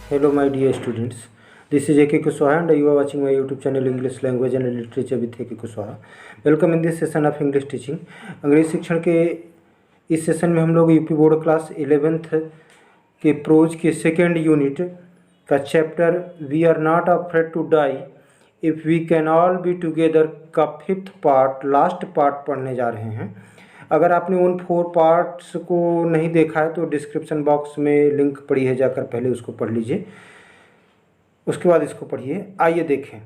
Hello, my dear students. This is A.K. Kushwaha and you are watching my YouTube channel English Language and Literature with A.K. Kushwaha. Welcome in this session of English teaching. अंग्रेजी शिक्षण के इस session में हम लोग UP board class 11th के prose के second unit का chapter we are not afraid to die if we can all be together का 5th पार्ट लास्ट पार्ट पढ़ने जा रहे हैं। अगर आपने उन 4 पार्ट्स को नहीं देखा है तो डिस्क्रिप्शन बॉक्स में लिंक पड़ी है, जाकर पहले उसको पढ़ लीजिए, उसके बाद इसको पढ़िए। आइए देखें।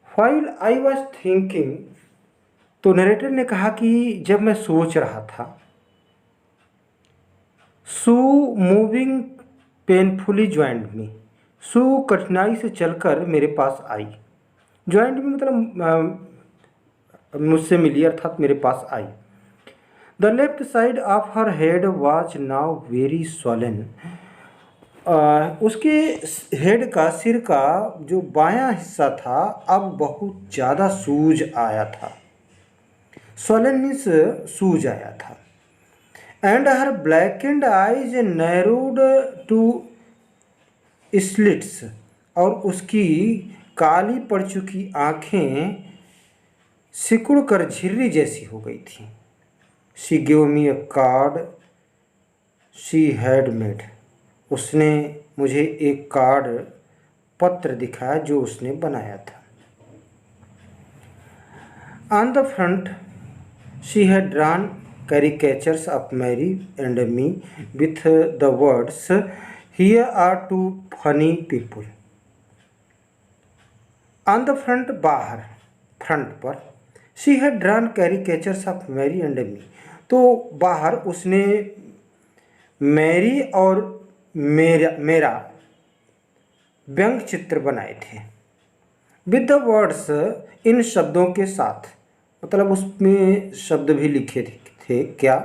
व्हाइल आई वॉज थिंकिंग, तो नरेटर ने कहा कि जब मैं सोच रहा था, सू मूविंग पेनफुली ज्वाइंड मी, सू कठिनाई से चलकर मेरे पास आई। ज्वाइंड मी मतलब मुझसे मिली, अर्थात मेरे पास आई। The left side of her head was now very swollen, उसके हेड का, सिर का जो बायां हिस्सा था अब बहुत ज़्यादा सूज आया था। स्वॉलन मीन्स सूज आया था। And her blackened eyes narrowed to slits, और उसकी काली पड़ चुकी आँखें सिकुड़ कर झिर्री जैसी हो गई थी। She give me a card she had made, उसने मुझे एक कार्ड, पत्र दिखाया जो उसने बनाया था। On the front she had drawn caricatures of Mary and me with the words, here are two funny people. On the front, बाहर, फ्रंट पर, she had drawn caricatures of Mary and me, तो बाहर उसने Mary और मेरा व्यंग चित्र बनाए थे। विद द वर्ड्स, इन शब्दों के साथ, मतलब उसमें शब्द भी लिखे थे क्या?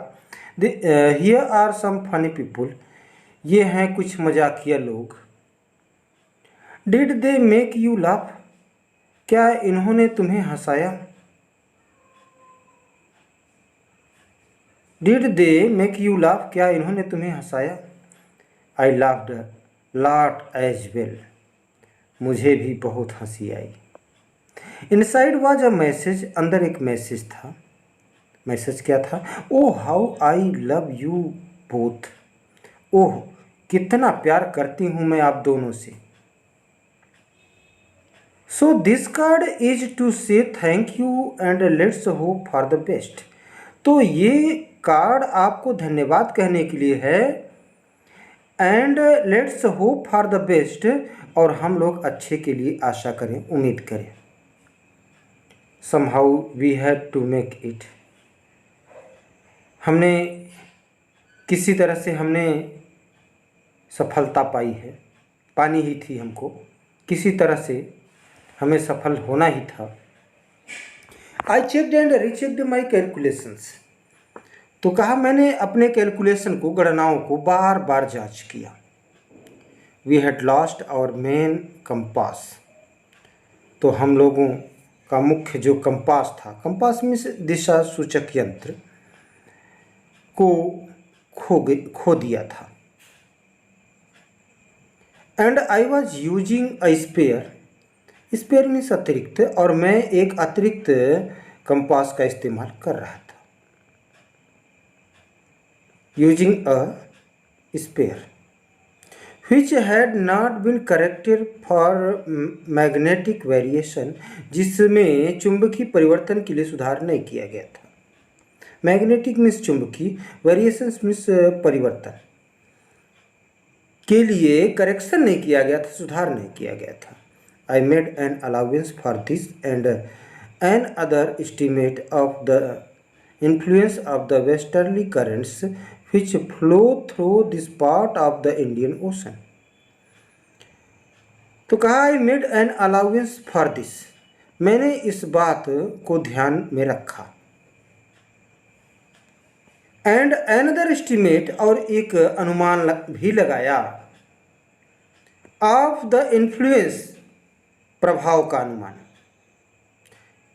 Here are some funny people, ये हैं कुछ मजाकिया लोग। Did they make you laugh, क्या इन्होंने तुम्हें हंसाया? Did they make you laugh, क्या इन्होंने तुम्हें हंसाया? I laughed lot as well, मुझे भी बहुत हंसी आई। इनसाइड वाज अ मैसेज, अंदर एक मैसेज था। मैसेज क्या था? Oh how I love you both, ओह कितना प्यार करती हूँ मैं आप दोनों से। So this card is to से thank you and let's hope for the best, तो ये कार्ड आपको धन्यवाद कहने के लिए है, and let's hope for the best, और हम लोग अच्छे के लिए आशा करें, उम्मीद करें। Somehow we had to make it, हमने किसी तरह से हमने सफलता पाई है, पानी ही थी हमको, किसी तरह से हमें सफल होना ही था। I checked and rechecked my calculations, तो कहा मैंने अपने कैलकुलेशन को, गणनाओं को बार बार जांच किया। We had lost our main compass, तो हम लोगों का मुख्य जो कंपास था, कंपास में से दिशा सूचक यंत्र को खो दिया था। And I was using a spare, spare means अतिरिक्त, और मैं एक अतिरिक्त कंपास का इस्तेमाल कर रहा था। Using a spare which had not been corrected for magnetic variation, जिसमें चुंबकीय परिवर्तन के लिए सुधार नहीं किया गया था। मैग्नेटिक मीन्स चुंबकीय, वेरिएशंस मीन्स परिवर्तन के लिए करेक्शन नहीं किया गया था, सुधार नहीं किया गया था। I made an allowance for this and another estimate of the influence of the westerly currents which flow through this part of the Indian Ocean, तो कहा आई made an allowance for this, मैंने इस बात को ध्यान में रखा। And another estimate, और एक अनुमान भी लगाया, ऑफ द इन्फ्लुएंस, प्रभाव का अनुमान।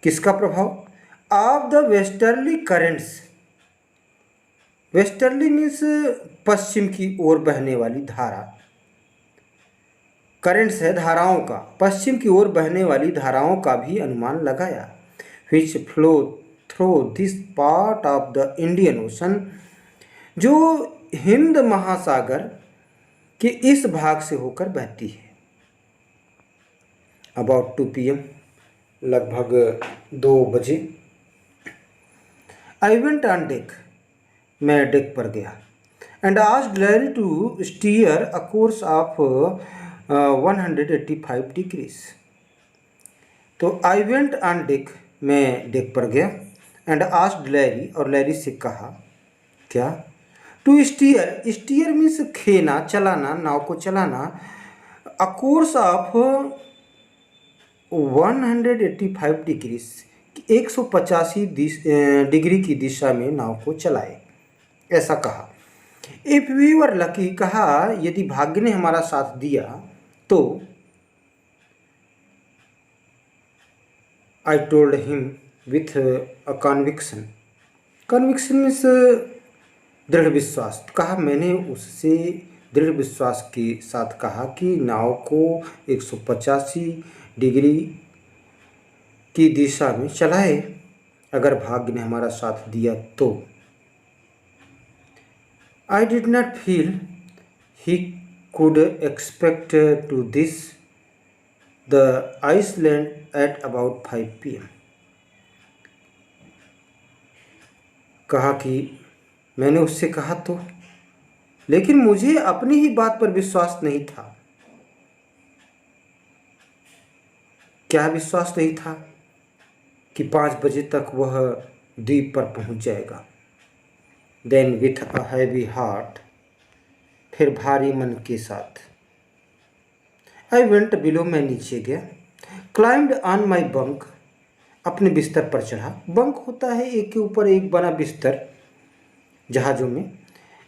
किसका प्रभाव? Of the westerly currents, westerly means पश्चिम की ओर बहने वाली धारा, करेंट्स है धाराओं का, पश्चिम की ओर बहने वाली धाराओं का भी अनुमान लगाया, विच flow through this part of the Indian ocean, जो हिंद महासागर के इस भाग से होकर बहती है। अबाउट 2 PM, लगभग 2 बजे। आई वेंट ऑन डेक, मैं डेक पर गया, and asked Larry to steer a course of 185 degrees. तो आई वेंट ऑन डेक, मैं डेक पर गया, एंड आस्क्ड लैरी, और लैरी से कहा क्या, टू स्टीयर, स्टीयर मीन्स खेना, चलाना, नाव को चलाना, a course of 185 degrees, 185 degree की दिशा में नाव को चलाए, ऐसा कहा। इफ वी वर लकी, कहा यदि भाग्य ने हमारा साथ दिया तो। I told him with a conviction, conviction means दृढ़ विश्वास, कहा मैंने उससे दृढ़ विश्वास के साथ कहा कि नाव को 185 डिग्री की दिशा में चलाए, अगर भाग्य ने हमारा साथ दिया तो। I did not feel he could expect to this the Iceland at about 5 PM. कहा कि मैंने उससे कहा तो, लेकिन मुझे अपनी ही बात पर विश्वास नहीं था। क्या विश्वास नहीं था? कि 5 बजे तक वह द्वीप पर पहुंच जाएगा। Then with a heavy heart, फिर भारी मन के साथ, आई वेंट बिलो, मैं नीचे गया, क्लाइंब्ड ऑन माई बंक, अपने बिस्तर पर चढ़ा। बंक होता है एक के ऊपर एक बना बिस्तर जहाज़ों में।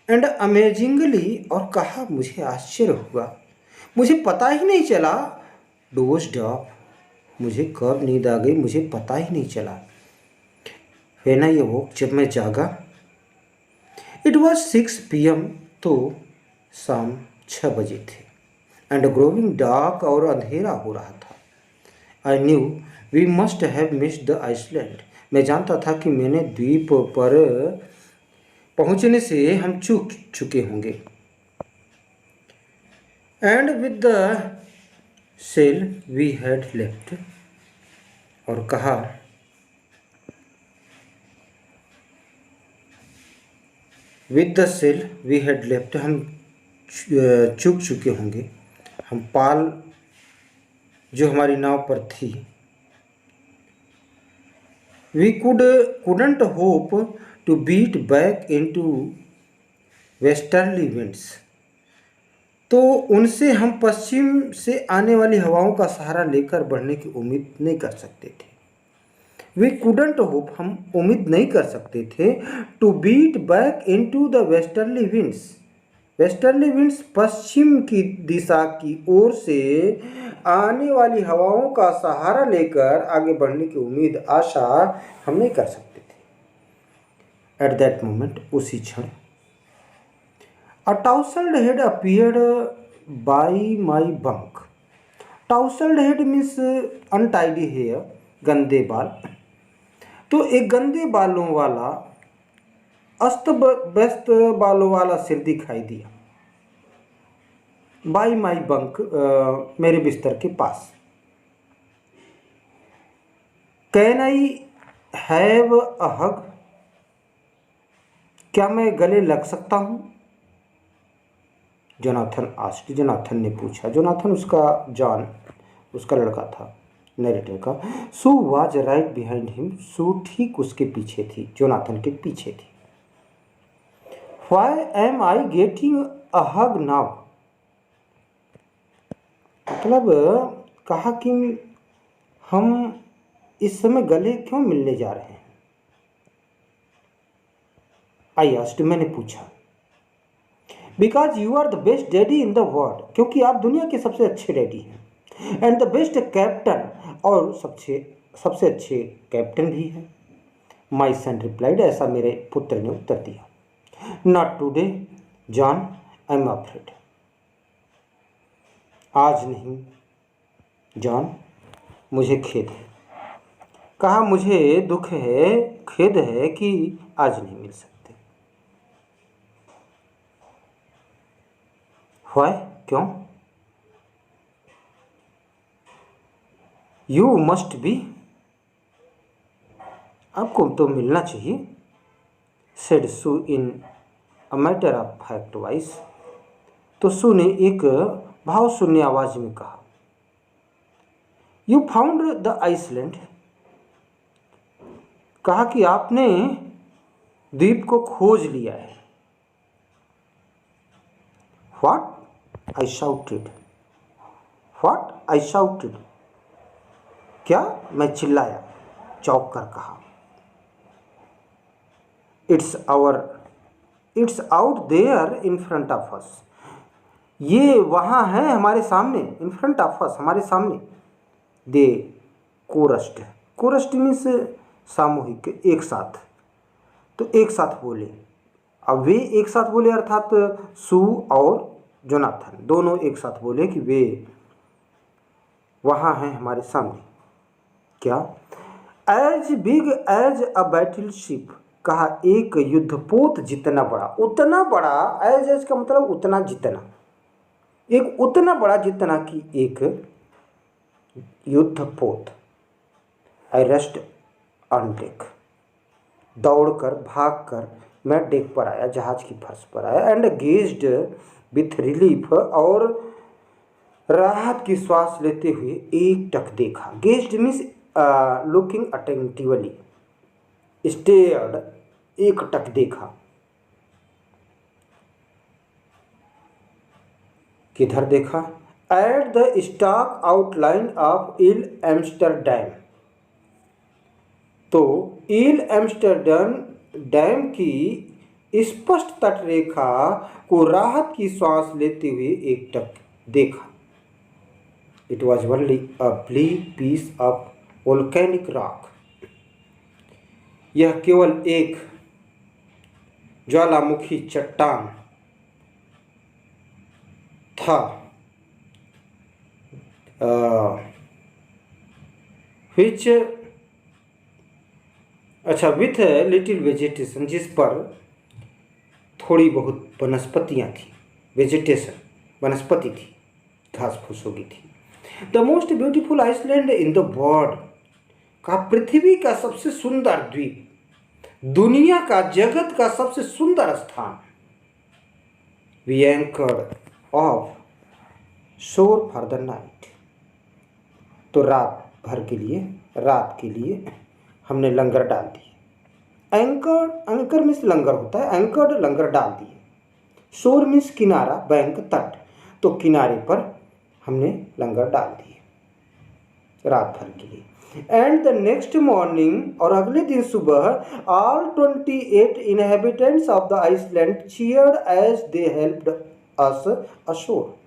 एंड अमेजिंगली, और कहा मुझे आश्चर्य हुआ, मुझे पता ही नहीं चला, डोज्ड ऑफ, मुझे कब नींद आ गई मुझे पता ही नहीं चला। व्हेन आई वोक, जब मैं जागा, इट वॉज 6 PM, तो शाम 6 बजे थे। एंड ग्रोविंग डार्क, और अंधेरा हो रहा था। I knew we must have missed the island, मैं जानता था कि मैंने द्वीप पर पहुंचने से हम चूक चुके होंगे। And with the sail we had left, और कहा with the sail we had left, हम चूक चुके होंगे, हम पाल जो हमारी नाव पर थी। We couldn't hope to beat back into westerly winds, तो उनसे हम पश्चिम से आने वाली हवाओं का सहारा लेकर बढ़ने की उम्मीद नहीं कर सकते थे। वी couldn't hope, हम उम्मीद नहीं कर सकते थे, to beat back into the westerly winds, westerly winds पश्चिम की दिशा की ओर से आने वाली हवाओं का सहारा लेकर आगे बढ़ने की उम्मीद, आशा हम नहीं कर सकते थे। एट दैट मोमेंट, उसी क्षण, a tousled head appeared by my bunk. Tousled head means untidy hair, गंदे बाल। तो एक गंदे बालों वाला, अस्त व्यस्त बालों वाला सिर दिखाई दिया। बाई माई बंक, मेरे बिस्तर के पास। कैन आई हैव अ हग, क्या मैं गले लग सकता हूँ? जोनाथन आस्क्ड, जोनाथन ने पूछा। जोनाथन उसका लड़का था, नरेटर का। सू वाज राइट बिहाइंड हिम, सू ठीक उसके पीछे थी, जोनाथन के पीछे थी। Why am I getting a hug now, मतलब कहा कि हम इस समय गले क्यों मिलने जा रहे हैं। आई आस्क्ड, मैंने पूछा। Because you are the best daddy in the world, क्योंकि आप दुनिया के सबसे अच्छे डैडी हैं। एंड द बेस्ट कैप्टन, और सबसे अच्छे कैप्टन भी हैं। माई सन रिप्लाइड, ऐसा मेरे पुत्र ने उत्तर दिया। Not today John, I am afraid, आज नहीं जॉन, मुझे खेद है। कहा, मुझे दुख है, खेद है कि आज नहीं मिल सकते। व्हाई, क्यों? यू मस्ट बी, आपको तो मिलना चाहिए। Said Sue in a matter of fact voice, तो सू ने एक भाव शून्य आवाज में कहा। यू फाउंड द आइसलैंड, कहा कि आपने द्वीप को खोज लिया है। What, I shouted, what, I shouted, क्या, मैं चिल्लाया, चौंक कर कहा। It's out there in front of us, ये वहाँ है हमारे सामने, इन फ्रंट ऑफ अस, हमारे सामने। दे कोरस्ट, कोरस्ट मीन्स सामूहिक, एक साथ, तो एक साथ बोले। अब वे एक साथ बोले अर्थात सू और जोनाथन दोनों एक साथ बोले कि वे वहाँ हैं हमारे सामने। क्या? As big as a battleship, कहा एक युद्धपोत जितना बड़ा, उतना बड़ा, एज का मतलब उतना जितना, एक उतना बड़ा जितना कि एक युद्धपोत। आई रेस्ट ऑन डेक, दौड़कर भागकर मैं डेक पर आया, जहाज की फर्श पर आया। एंड गेज्ड विथ रिलीफ, और राहत की श्वास लेते हुए एक टक देखा। Gazed means looking attentively, stared, एक टक देखा। किधर देखा? At the stark outline of Ile Amsterdam, तो इल एम्स्टरडैम डैम की स्पष्ट तटरेखा को राहत की सांस लेते हुए एक टक देखा। It was only a bleak piece of volcanic rock, यह केवल एक ज्वालामुखी चट्टान था, विच विथ लिटिल वेजिटेशन, जिस पर थोड़ी बहुत वनस्पतियाँ थी, वेजिटेशन वनस्पति थी, घास फूस होगी थी। The most beautiful island in the world, का पृथ्वी का सबसे सुंदर द्वीप, दुनिया का, जगत का सबसे सुंदर स्थान। वी एंकर्ड ऑफ शोर फॉर द नाइट, तो रात भर के लिए, रात के लिए हमने लंगर डाल दिए। एंकर, एंकर मीन्स लंगर होता है, एंकर्ड लंगर डाल दिए। शोर मीन्स किनारा, बैंक, तट, तो किनारे पर हमने लंगर डाल दिए रात भर के लिए। एंड द नेक्स्ट मॉर्निंग, और अगले दिन सुबह, all 28 inhabitants of the island cheered as they helped us ashore,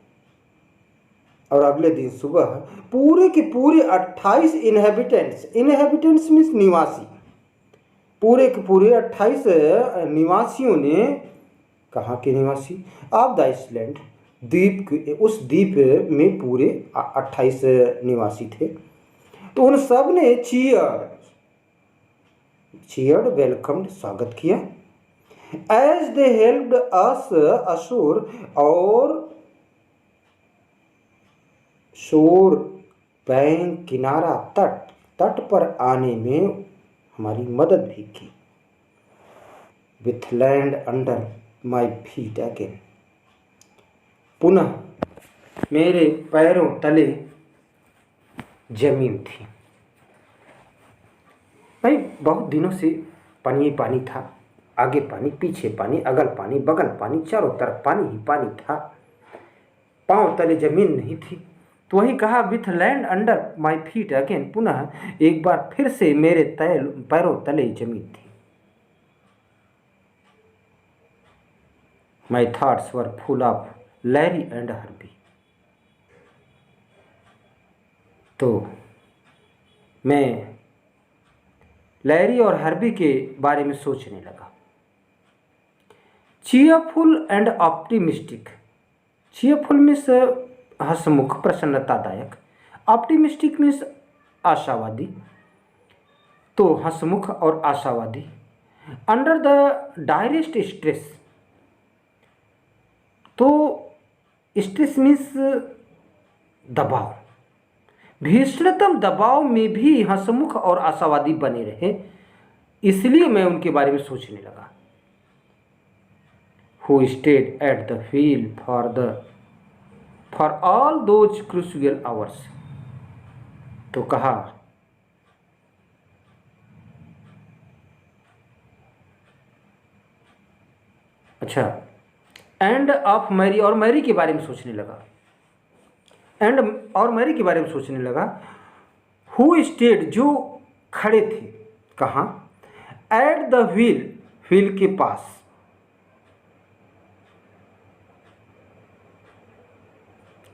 और अगले दिन सुबह पूरे के पूरे 28 इनहेबिटेंट्स, इनहेबिटेंट्स मीन्स निवासी, पूरे के पूरे 28 निवासियों ने, कहाँ के निवासी? ऑफ द आइसलैंड, द्वीप, उस द्वीप में पूरे 28 निवासी थे, तो उन सब ने चीयर्ड वेलकम्ड, स्वागत किया। As they helped us ashore, और शोर, बैंक, किनारा, तट, तट पर आने में हमारी मदद भी की। With land under my feet again, पुनः मेरे पैरों तले जमीन थी। भाई बहुत दिनों से पानी पानी था, आगे पानी, पीछे पानी, अगल पानी, बगल पानी, चारों तरफ पानी ही पानी था, पांव तले जमीन नहीं थी। तो वही कहा, with land under my feet again, पुनः एक बार फिर से मेरे पैरों तले जमीन थी। My thoughts were full of Larry and Herbie, तो मैं लैरी और हर्बी के बारे में सोचने लगा। Cheerful and optimistic, cheerful means हंसमुख, प्रसन्नतादायक। ऑप्टिमिस्टिक मीन्स आशावादी, तो हंसमुख और आशावादी। अंडर द डायरेस्ट स्ट्रेस, तो स्ट्रेस मीन्स दबाव, भीषणतम दबाव में भी हंसमुख और आशावादी बने रहे, इसलिए मैं उनके बारे में सोचने लगा। Who stayed at the field for all those crucial hours, तो कहा अच्छा, एंड ऑफ मैरी, और मैरी के बारे में सोचने लगा, एंड और मैरी के बारे में सोचने लगा। हु स्टेड, जो खड़े थे, कहाँ, एट द व्हील, व्हील के पास,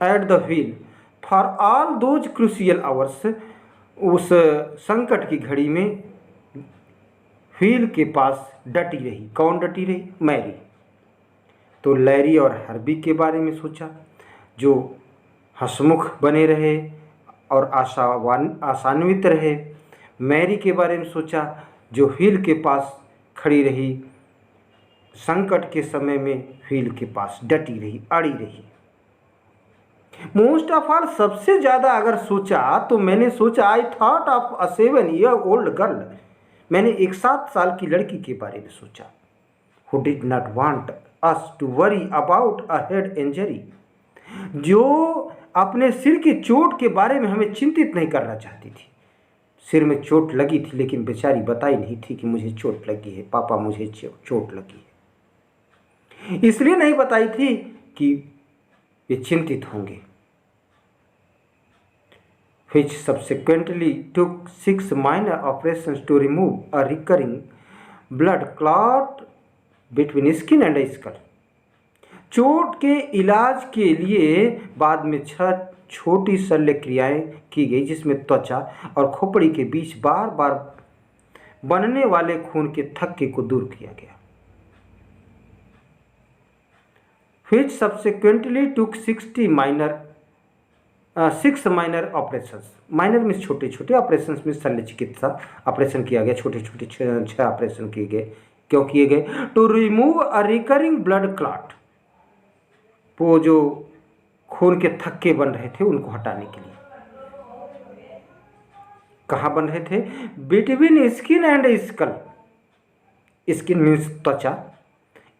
at the wheel for all those crucial hours, उस संकट की घड़ी में व्हील के पास डटी रही। कौन डटी रही? मैरी। तो लैरी और हर्बी के बारे में सोचा, जो हंसमुख बने रहे और आशान्वित रहे। मैरी के बारे में सोचा, जो व्हील के पास खड़ी रही, संकट के समय में व्हील के पास डटी रही, अड़ी रही। मोस्ट ऑफ ऑल, सबसे ज़्यादा अगर सोचा तो मैंने सोचा, I thought of a 7 year old girl, मैंने एक 7 साल की लड़की के बारे में सोचा। Who did not want us to worry about a head injury, जो अपने सिर की चोट के बारे में हमें चिंतित नहीं करना चाहती थी। सिर में चोट लगी थी, लेकिन बेचारी बताई नहीं थी कि मुझे चोट लगी है, पापा मुझे चोट लगी है, इसलिए नहीं बताई थी कि ये चिंतित होंगे। Which subsequently took 6 minor operations to remove a recurring blood clot between skin and skull. चोट के इलाज के लिए बाद में 6 छोटी शल्य क्रियाएं की गई, जिसमें त्वचा और खोपड़ी के बीच बार बार बनने वाले खून के थक्के को दूर किया गया। Which subsequently took 6 minor operations, minor means छोटे छोटे, ऑपरेशंस मीन्स शल्य चिकित्सा, ऑपरेशन किया गया, छोटे छोटे 6 ऑपरेशन किए गए। क्यों किए गए? To remove a recurring blood clot, वो जो खून के थक्के बन रहे थे उनको हटाने के लिए। कहाँ बन रहे थे? Between skin and skull, skin means त्वचा,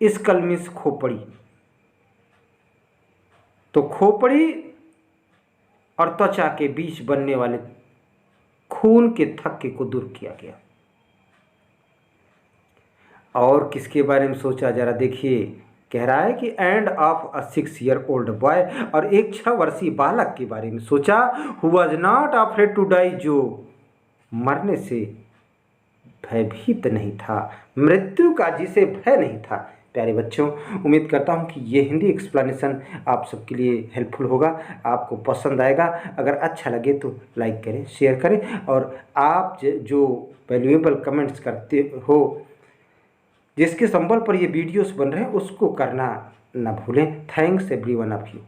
स्कल मीन्स खोपड़ी, तो खोपड़ी और त्वचा के बीच बनने वाले खून के थक्के को दूर किया गया। और किसके बारे में सोचा जरा देखिए, कह रहा है कि end of a 6 year old boy, और एक 6 वर्षीय बालक के बारे में सोचा। Who was not afraid to die, जो मरने से भयभीत नहीं था, मृत्यु का जिसे भय नहीं था। प्यारे बच्चों, उम्मीद करता हूँ कि ये हिंदी एक्सप्लेनेशन आप सबके लिए हेल्पफुल होगा, आपको पसंद आएगा। अगर अच्छा लगे तो लाइक करें, शेयर करें, और आप जो वैल्यूएबल कमेंट्स करते हो, जिसके संबल पर ये वीडियोस बन रहे हैं, उसको करना ना भूलें। Thanks everyone of you.